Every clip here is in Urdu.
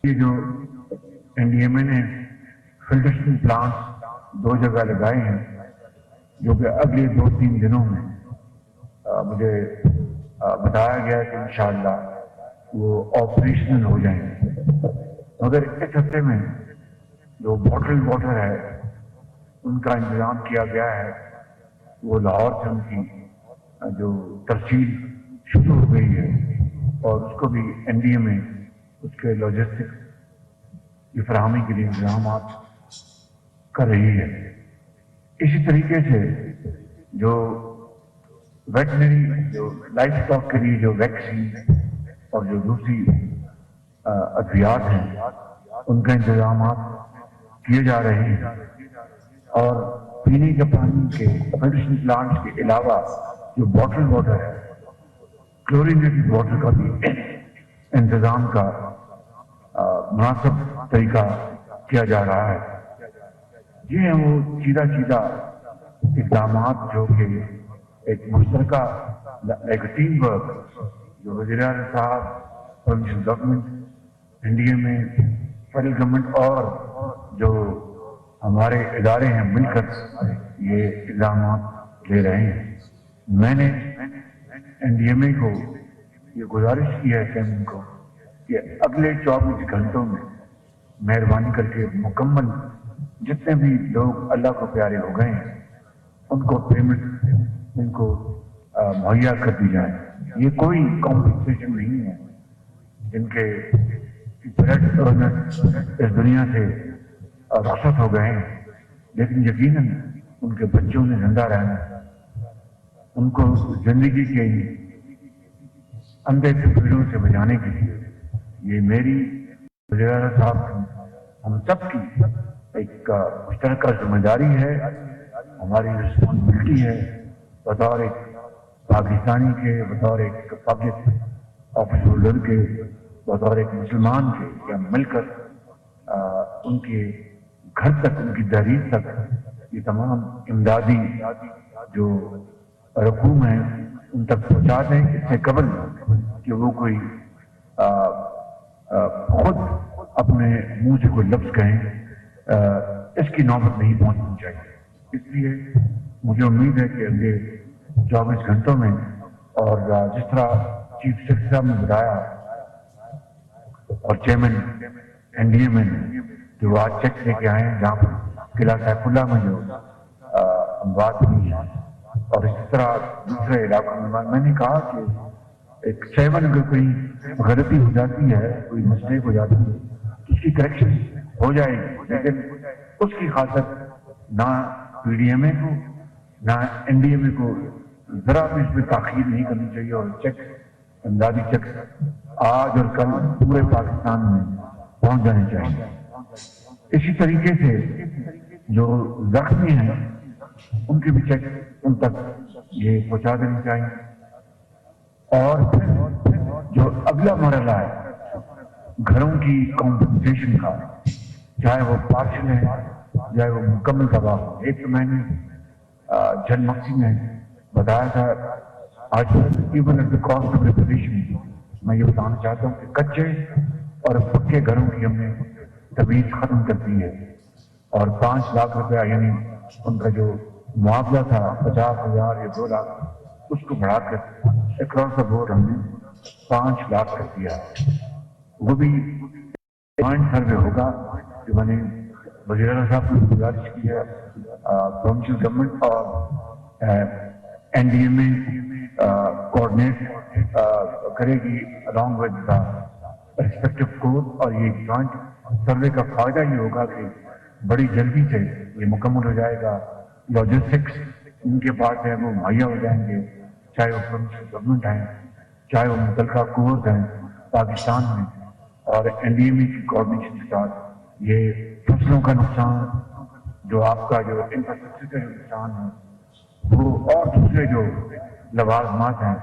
یہ جو NDMA نے فلٹریشن پلانٹس 2 جگہ لگائے ہیں جو کہ اگلے 2-3 دنوں میں مجھے بتایا گیا کہ انشاءاللہ وہ آپریشنل ہو جائیں گے، مگر اس ہفتے میں جو باٹل واٹر ہے ان کا انتظام کیا گیا ہے، وہ لاہور سے ان کی جو ترسیل شروع ہو گئی ہے اور اس کو بھی NDMA اس کے لاجسٹکس کی فراہمی کے لیے انتظامات کر رہی ہے۔ اسی طریقے سے جو ویٹنری جو لائف اسٹاک کے لیے جو ویکسین اور جو دوسری ادویات ہیں ان کا انتظامات کیے جا رہے ہیں، اور پینے کے پانی کے فلٹریشن پلانٹس کے علاوہ جو باٹل واٹر ہے، کلورینیٹڈ واٹر کا بھی انتظام کا مناسب طریقہ کیا جا رہا ہے۔ یہ ہیں وہ سیدھا اقدامات جو کہ ایک مشترکہ ایک ٹیم ورک جو وزیر اعظم صاحب، provincial government, NDMA، federal government اور جو ہمارے ادارے ہیں مل کر یہ اقدامات لے رہے ہیں۔ میں نے NDMA کو یہ گزارش کی ہے کہ کو کہ اگلے 24 گھنٹوں میں مہربانی کر کے مکمل جتنے بھی لوگ اللہ کو پیارے ہو گئے ہیں ان کو پیمنٹ ان کو مہیا کر دی جائے۔ یہ کوئی کمپنسیشن نہیں ہے، جن کے بلڈ ارنر اس دنیا سے رخصت ہو گئے ہیں، لیکن یقیناً ان کے بچوں نے زندہ رہنا، ان کو زندگی کے اندھے پیڑوں سے بچانے کے لیے یہ میری وزیر اعظم صاحب ہم سب کی ایک مشترکہ ذمہ داری ہے، ہماری رسپانسبلٹی ہے بطور ایک پاکستانی کے، بطور ایک پبلک آفس ہولڈر کے، بطور ایک مسلمان کے، کہ ہم مل کر ان کے گھر تک، ان کی دہلیز تک یہ تمام امدادی جو رقوم ہیں ان تک پہنچا دیں، اس سے قبل کہ وہ کوئی خود اپنے منہ سے کوئی لفظ کہیں، اس کی نوبت نہیں پہنچنی چاہیے۔ اس لیے مجھے امید ہے کہ اگلے 24 گھنٹوں میں، اور جس طرح چیف سیکرٹری صاحب نے بتایا اور چیئرمین NDMA نے جو آج چیک لے کے آئے ہیں جہاں پر قلعہ سیف اللہ میں جو بات ہوئی ہے، اور اسی طرح دوسرے علاقوں میں نے کہا کہ ایک 7 اگر کوئی غلطی ہو جاتی ہے، کوئی مسٹیک ہو جاتی ہے تو اس کی کریکشن ہو جائے گی، لیکن اس کی خاطر نہ PDMA کو نہ NDMA کو ذرا بھی اس میں تاخیر نہیں کرنی چاہیے، اور چیک امدادی چیک آج اور کل پورے پاکستان میں پہنچ جانے چاہیے۔ اسی طریقے سے جو زخمی ہیں ان کے بھی چیک ان تک یہ پہنچا دینے چاہیے، اور پھر جو اگلا مرحلہ ہے گھروں کی کمپنسیشن کا، چاہے وہ پارشل ہے چاہے وہ مکمل تباہ ہو۔ ایک تو میں نے جن مکسی میں بتایا تھا، آج even at the cost of reputation میں یہ بتانا چاہتا ہوں کہ کچے اور پکے گھروں کی ہم نے تمیز ختم کر دی ہے، اور 5 لاکھ روپیہ یعنی ان کا جو معاوضہ تھا 50,000 یا 2 لاکھ، اس کو بڑھا کر اکراس دا بورڈ ہم نے 5 لاکھ کر دیا۔ وہ بھی جوائنٹ سروے ہوگا کہ میں نے وزیر اعظم صاحب نے گزارش کی ہے، پروونشل گورنمنٹ اور NDMA کوآرڈینیٹ کرے گی along with the respective court، اور یہ جوائنٹ سروے کا فائدہ یہ ہوگا کہ بڑی جلدی سے یہ مکمل ہو جائے گا، لاجسٹکس ان کے پاس ہے وہ مہیا ہو جائیں گے، چاہے وہ پروونشل گورنمنٹ ہیں چاہے وہ متعلقہ کورٹ ہیں پاکستان میں، اور NDMA کی کوآرڈینیشن کے ساتھ یہ فصلوں کا نقصان، جو آپ کا جو انفراسٹرکچر کا نقصان ہے وہ، اور دوسرے جو لوازمات ہیں،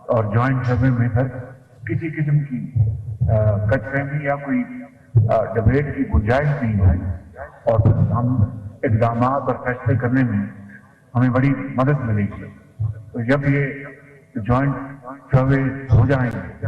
اور جوائنٹ سروے میں پھر کسی قسم کی کچ فہمی یا کوئی ڈبیٹ کی گنجائش نہیں ہے، اور پھر ہم اقدامات اور فیصلے کرنے میں ہمیں بڑی مدد ملے گی۔ تو جب یہ جوائنٹ سروے ہو جائیں گے